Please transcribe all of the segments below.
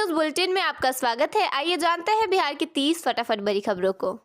News bulletin में आपका स्वागत है। आइए जानते हैं बिहार की 30 फटाफट बड़ी खबरों को।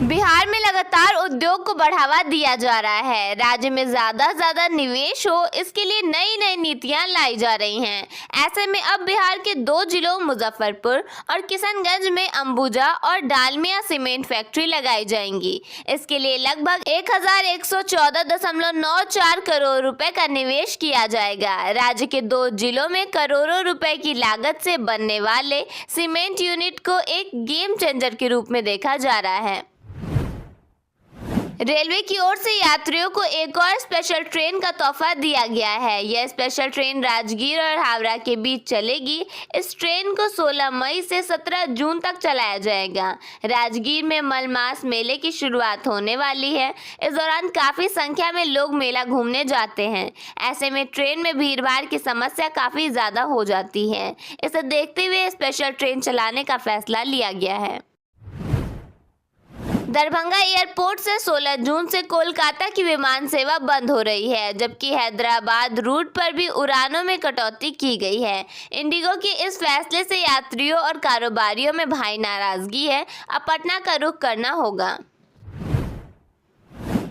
बिहार में लगातार उद्योग को बढ़ावा दिया जा रहा है। राज्य में ज्यादा निवेश हो, इसके लिए नई नई नीतियां लाई जा रही हैं। ऐसे में अब बिहार के 2 जिलों मुजफ्फरपुर और किशनगंज में अंबुजा और डालमिया सीमेंट फैक्ट्री लगाई जाएंगी। इसके लिए लगभग 1114.94 करोड़ रुपए का निवेश किया जाएगा। राज्य के 2 जिलों में करोड़ों रुपए की लागत से बनने वाले सीमेंट यूनिट को एक गेम चेंजर के रूप में देखा जा रहा है। रेलवे की ओर से यात्रियों को एक और स्पेशल ट्रेन का तोहफा दिया गया है। यह स्पेशल ट्रेन राजगीर और हावड़ा के बीच चलेगी। इस ट्रेन को 16 मई से 17 जून तक चलाया जाएगा। राजगीर में मलमास मेले की शुरुआत होने वाली है। इस दौरान काफी संख्या में लोग मेला घूमने जाते हैं। ऐसे में ट्रेन में भीड़भाड़ की समस्या काफी ज्यादा हो जाती है। इसे देखते हुए स्पेशल ट्रेन चलाने का फैसला लिया गया है। दरभंगा एयरपोर्ट से 16 जून से कोलकाता की विमान सेवा बंद हो रही है, जबकि हैदराबाद रूट पर भी उड़ानों में कटौती की गई है। इंडिगो के इस फैसले से यात्रियों और कारोबारियों में भारी नाराजगी है। अब पटना का रुख करना होगा।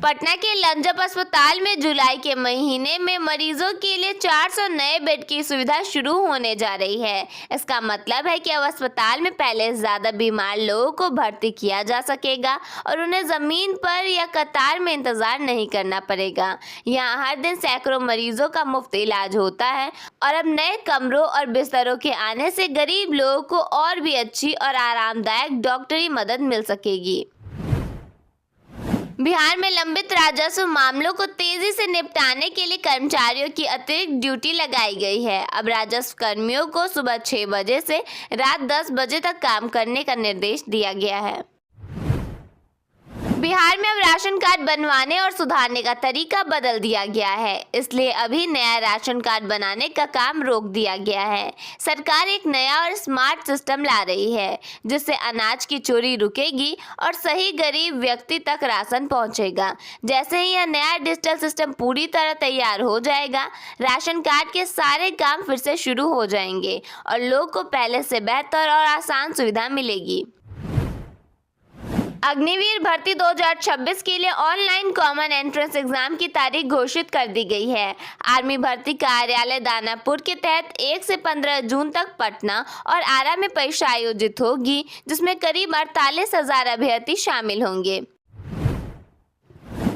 पटना के लंजप अस्पताल में जुलाई के महीने में मरीजों के लिए 400 नए बेड की सुविधा शुरू होने जा रही है। इसका मतलब है कि अब अस्पताल में पहले से ज्यादा बीमार लोगों को भर्ती किया जा सकेगा और उन्हें जमीन पर या कतार में इंतजार नहीं करना पड़ेगा। यहाँ हर दिन सैकड़ों मरीजों का मुफ्त इलाज होता है और अब नए कमरों और बिस्तरों के आने से गरीब लोगों को और भी अच्छी और आरामदायक डॉक्टरी मदद मिल सकेगी। बिहार में लंबित राजस्व मामलों को तेजी से निपटाने के लिए कर्मचारियों की अतिरिक्त ड्यूटी लगाई गई है। अब राजस्व कर्मियों को सुबह 6 बजे से रात 10 बजे तक काम करने का निर्देश दिया गया है। बिहार में अब राशन कार्ड बनवाने और सुधारने का तरीका बदल दिया गया है, इसलिए अभी नया राशन कार्ड बनाने का काम रोक दिया गया है। सरकार एक नया और स्मार्ट सिस्टम ला रही है, जिससे अनाज की चोरी रुकेगी और सही गरीब व्यक्ति तक राशन पहुंचेगा। जैसे ही यह नया डिजिटल सिस्टम पूरी तरह तैयार हो जाएगा, राशन कार्ड के सारे काम फिर से शुरू हो जाएंगे और लोगों को पहले से बेहतर और आसान सुविधा मिलेगी। अग्निवीर भर्ती 2026 के लिए ऑनलाइन कॉमन एंट्रेंस एग्जाम की तारीख घोषित कर दी गई है। आर्मी भर्ती कार्यालय दानापुर के तहत 1 से 15 जून तक पटना और आरा में परीक्षा आयोजित होगी, जिसमें करीब 48,000 अभ्यर्थी शामिल होंगे।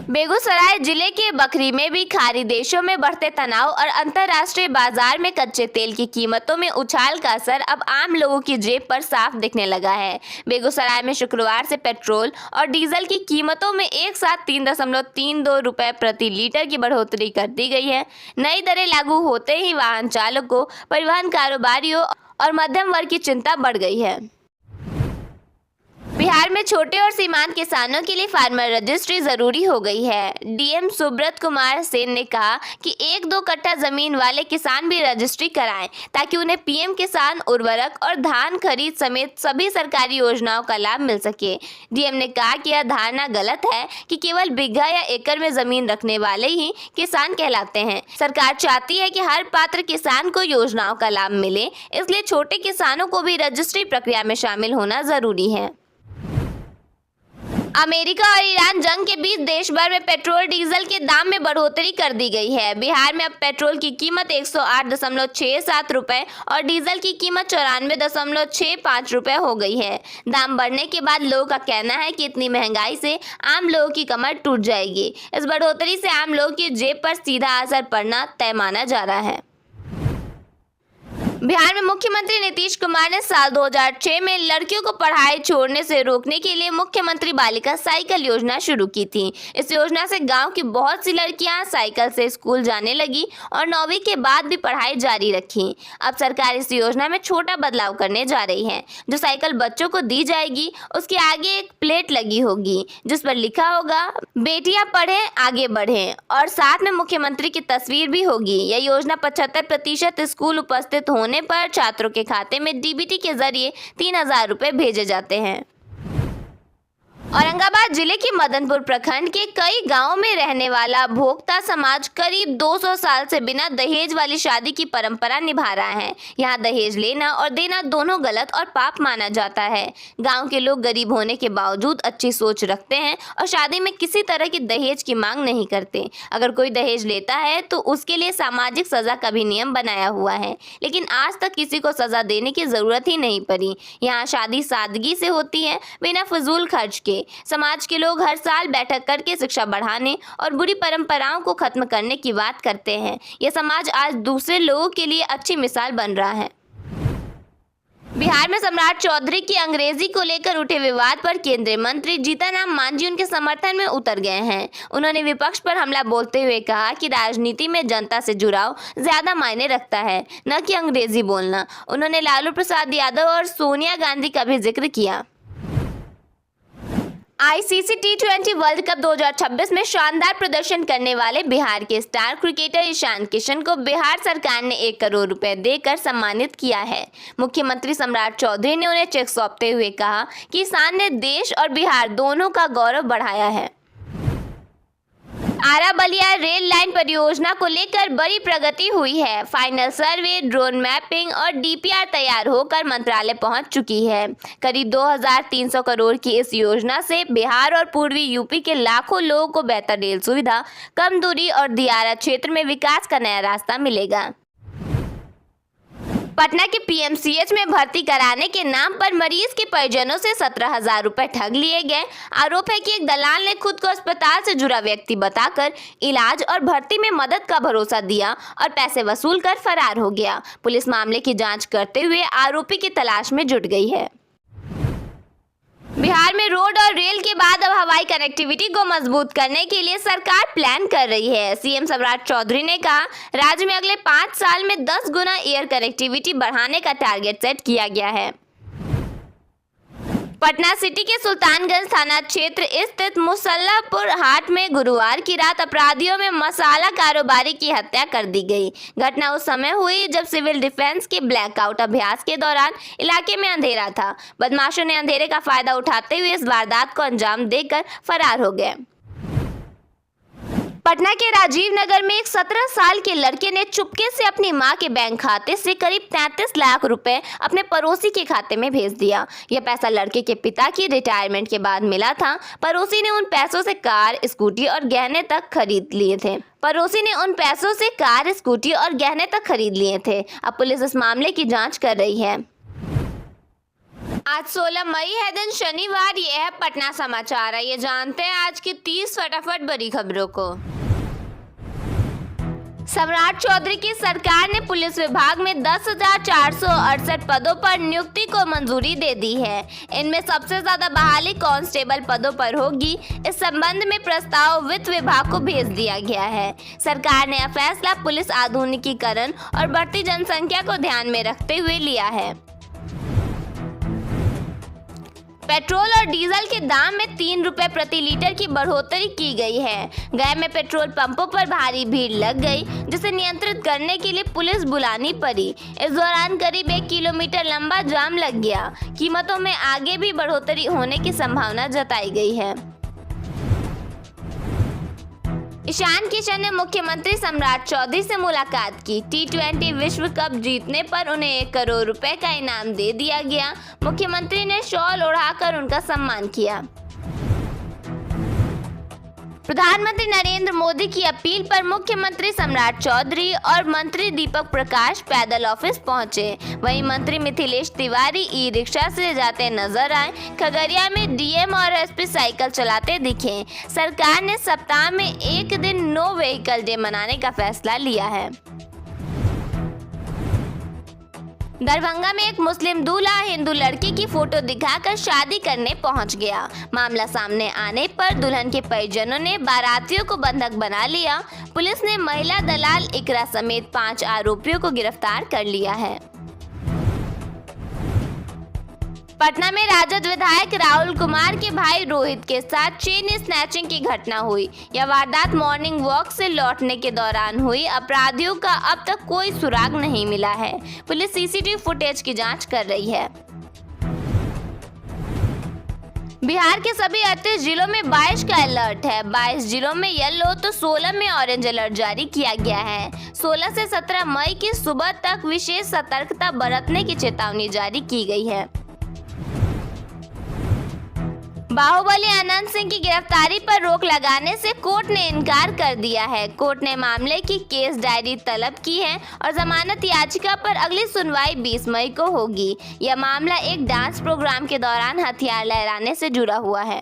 बेगूसराय जिले के बखरी में भी खाड़ी देशों में बढ़ते तनाव और अंतर्राष्ट्रीय बाजार में कच्चे तेल की कीमतों में उछाल का असर अब आम लोगों की जेब पर साफ दिखने लगा है। बेगूसराय में शुक्रवार से पेट्रोल और डीजल की कीमतों में एक साथ 3.32 रुपए प्रति लीटर की बढ़ोतरी कर दी गई है। नई दरें लागू होते ही वाहन चालकों, परिवहन कारोबारियों और मध्यम वर्ग की चिंता बढ़ गई है। बिहार में छोटे और सीमांत किसानों के लिए फार्मर रजिस्ट्री जरूरी हो गई है। डीएम सुब्रत कुमार सेन ने कहा कि 1-2 कट्ठा जमीन वाले किसान भी रजिस्ट्री कराएं, ताकि उन्हें पीएम किसान उर्वरक और धान खरीद समेत सभी सरकारी योजनाओं का लाभ मिल सके। डीएम ने कहा कि यह धारणा गलत है कि केवल बीघा या एकड़ में जमीन रखने वाले ही किसान कहलाते हैं। सरकार चाहती है कि हर पात्र किसान को योजनाओं का लाभ मिले, इसलिए छोटे किसानों को भी रजिस्ट्री प्रक्रिया में शामिल होना जरूरी है। अमेरिका और ईरान जंग के बीच देश भर में पेट्रोल डीजल के दाम में बढ़ोतरी कर दी गई है। बिहार में अब पेट्रोल की कीमत 108.67 रुपए और डीजल की कीमत 94.65 रुपए हो गई है। दाम बढ़ने के बाद लोगों का कहना है कि इतनी महंगाई से आम लोगों की कमर टूट जाएगी। इस बढ़ोतरी से आम लोगों की जेब पर सीधा असर पड़ना तय माना जा रहा है। बिहार में मुख्यमंत्री नीतीश कुमार ने साल 2006 में लड़कियों को पढ़ाई छोड़ने से रोकने के लिए मुख्यमंत्री बालिका साइकिल योजना शुरू की थी। इस योजना से गांव की बहुत सी लड़कियां साइकिल से स्कूल जाने लगी और 9वीं के बाद भी पढ़ाई जारी रखी। अब सरकार इस योजना में छोटा बदलाव करने जा रही है। जो साइकिल बच्चों को दी जाएगी, उसके आगे एक प्लेट लगी होगी जिस पर लिखा होगा, बेटियां पढ़ें आगे बढ़ें, और साथ में मुख्यमंत्री की तस्वीर भी होगी। यह योजना 75% स्कूल उपस्थित होने पर छात्रों के खाते में डीबीटी के जरिए 3,000 रुपए भेजे जाते हैं। औरंगाबाद जिले के मदनपुर प्रखंड के कई गांवों में रहने वाला भोक्ता समाज करीब 200 साल से बिना दहेज वाली शादी की परंपरा निभा रहा है। यहाँ दहेज लेना और देना दोनों गलत और पाप माना जाता है। गांव के लोग गरीब होने के बावजूद अच्छी सोच रखते हैं और शादी में किसी तरह की दहेज की मांग नहीं करते। अगर कोई दहेज लेता है तो उसके लिए सामाजिक सजा का भी नियम बनाया हुआ है, लेकिन आज तक किसी को सजा देने की जरूरत ही नहीं पड़ी। यहाँ शादी सादगी से होती है, बिना फजूल खर्च के। समाज के लोग हर साल बैठक करके शिक्षा बढ़ाने और बुरी परंपराओं को खत्म करने की बात करते हैं। यह समाज आज दूसरे लोगों के लिए अच्छी मिसाल बन रहा है। बिहार में सम्राट चौधरी की अंग्रेजी को लेकर उठे विवाद पर केंद्रीय मंत्री जीतन मांझी उनके समर्थन में उतर गए हैं। उन्होंने विपक्ष पर हमला बोलते हुए कहा कि राजनीति में जनता से जुड़ाव ज्यादा मायने रखता है, न कि अंग्रेजी बोलना। उन्होंने लालू प्रसाद यादव और सोनिया गांधी का भी जिक्र किया। आईसीसी टी20 वर्ल्ड कप 2026 में शानदार प्रदर्शन करने वाले बिहार के स्टार क्रिकेटर ईशान किशन को बिहार सरकार ने 1 करोड़ रुपए देकर सम्मानित किया है। मुख्यमंत्री सम्राट चौधरी ने उन्हें चेक सौंपते हुए कहा कि ईशान ने देश और बिहार दोनों का गौरव बढ़ाया है। आरा बलिया रेल लाइन परियोजना को लेकर बड़ी प्रगति हुई है। फाइनल सर्वे, ड्रोन मैपिंग और डीपीआर तैयार होकर मंत्रालय पहुंच चुकी है। करीब 2300 करोड़ की इस योजना से बिहार और पूर्वी यूपी के लाखों लोगों को बेहतर रेल सुविधा, कम दूरी और दियारा क्षेत्र में विकास का नया रास्ता मिलेगा। पटना के पीएमसीएच में भर्ती कराने के नाम पर मरीज के परिजनों से 17,000 रुपए ठग लिए गए। आरोप है कि एक दलाल ने खुद को अस्पताल से जुड़ा व्यक्ति बताकर इलाज और भर्ती में मदद का भरोसा दिया और पैसे वसूल कर फरार हो गया। पुलिस मामले की जांच करते हुए आरोपी की तलाश में जुट गई है। बिहार में रोड और रेल के बाद अब हवाई कनेक्टिविटी को मजबूत करने के लिए सरकार प्लान कर रही है। सीएम सम्राट चौधरी ने कहा, राज्य में अगले 5 साल में 10 गुना एयर कनेक्टिविटी बढ़ाने का टारगेट सेट किया गया है। पटना सिटी के सुल्तानगंज थाना क्षेत्र स्थित मुसल्लापुर हाट में गुरुवार की रात अपराधियों में मसाला कारोबारी की हत्या कर दी गई। घटना उस समय हुई जब सिविल डिफेंस के ब्लैकआउट अभ्यास के दौरान इलाके में अंधेरा था। बदमाशों ने अंधेरे का फायदा उठाते हुए इस वारदात को अंजाम देकर फरार हो गए। पटना के राजीव नगर में एक 17 साल के लड़के ने चुपके से अपनी मां के बैंक खाते से करीब 33 लाख रुपए अपने पड़ोसी के खाते में भेज दिया। यह पैसा लड़के के पिता की रिटायरमेंट के बाद मिला था। पड़ोसी ने उन पैसों से कार, स्कूटी और गहने तक खरीद लिए थे। अब पुलिस इस मामले की जाँच कर रही है। आज 16 मई है, दिन शनिवार। ये है पटना समाचार। आइए जानते हैं आज की 30 फटाफट बड़ी खबरों को। सम्राट चौधरी की सरकार ने पुलिस विभाग में 10,468 पदों पर नियुक्ति को मंजूरी दे दी है। इनमें सबसे ज्यादा बहाली कांस्टेबल पदों पर होगी। इस संबंध में प्रस्ताव वित्त विभाग को भेज दिया गया है। सरकार ने यह फैसला पुलिस आधुनिकीकरण और बढ़ती जनसंख्या को ध्यान में रखते हुए लिया है। पेट्रोल और डीजल के दाम में 3 रुपए प्रति लीटर की बढ़ोतरी की गई है। गया में पेट्रोल पंपों पर भारी भीड़ लग गई, जिसे नियंत्रित करने के लिए पुलिस बुलानी पड़ी। इस दौरान करीब 1 किलोमीटर लंबा जाम लग गया। कीमतों में आगे भी बढ़ोतरी होने की संभावना जताई गई है। ईशान किशन ने मुख्यमंत्री सम्राट चौधरी से मुलाकात की। टी20 विश्व कप जीतने पर उन्हें 1 करोड़ रुपए का इनाम दे दिया गया। मुख्यमंत्री ने शॉल ओढ़ाकर उनका सम्मान किया। प्रधानमंत्री नरेंद्र मोदी की अपील पर मुख्यमंत्री सम्राट चौधरी और मंत्री दीपक प्रकाश पैदल ऑफिस पहुंचे। वहीं मंत्री मिथिलेश तिवारी ई रिक्शा से जाते नजर आए। खगड़िया में डीएम और एसपी साइकिल चलाते दिखे। सरकार ने सप्ताह में 1 दिन नो व्हीकल डे मनाने का फैसला लिया है। दरभंगा में एक मुस्लिम दूल्हा हिंदू लड़की की फोटो दिखाकर शादी करने पहुंच गया। मामला सामने आने पर दुल्हन के परिजनों ने बारातियों को बंधक बना लिया। पुलिस ने महिला दलाल इकरा समेत 5 आरोपियों को गिरफ्तार कर लिया है। पटना में राजद विधायक राहुल कुमार के भाई रोहित के साथ चेन स्नैचिंग की घटना हुई। यह वारदात मॉर्निंग वॉक से लौटने के दौरान हुई। अपराधियों का अब तक कोई सुराग नहीं मिला है। पुलिस सीसीटीवी फुटेज की जांच कर रही है। बिहार के सभी 38 जिलों में बारिश का अलर्ट है। 22 जिलों में येलो तो 16 में ऑरेंज अलर्ट जारी किया गया है। 16 से 17 मई की सुबह तक विशेष सतर्कता बरतने की चेतावनी जारी की गई है। बाहुबली अनंत सिंह की गिरफ्तारी पर रोक लगाने से कोर्ट ने इनकार कर दिया है। कोर्ट ने मामले की केस डायरी तलब की है और जमानत याचिका पर अगली सुनवाई 20 मई को होगी। यह मामला एक डांस प्रोग्राम के दौरान हथियार लहराने से जुड़ा हुआ है।